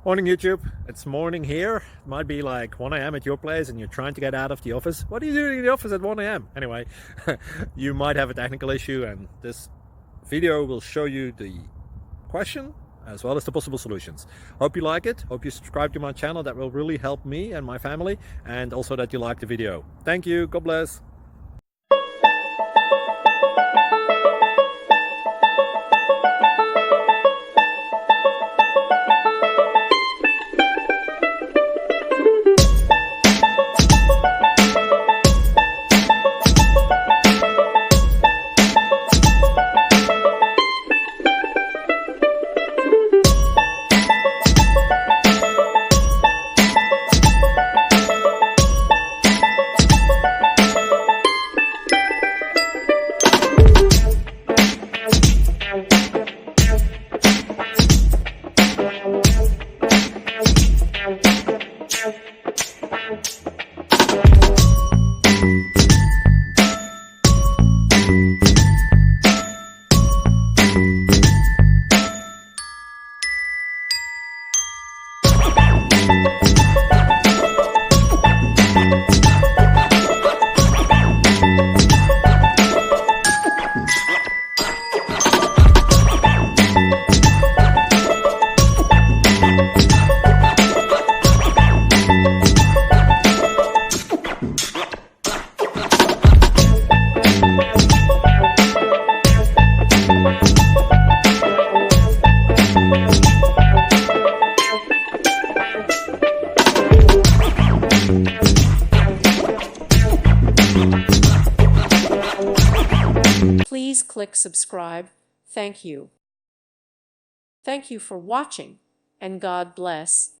Morning YouTube, it's morning here. It might be like 1 a.m. at your place and you're trying to get out of the office. What are you doing in the office at 1 a.m.? Anyway, you might have a technical issue and this video will show you the question as well as the possible solutions. Hope you like it, hope you subscribe to my channel. That will really help me and my family, and also that you like the video. Thank you, God bless. Please click subscribe. Thank you. Thank you for watching, and God bless.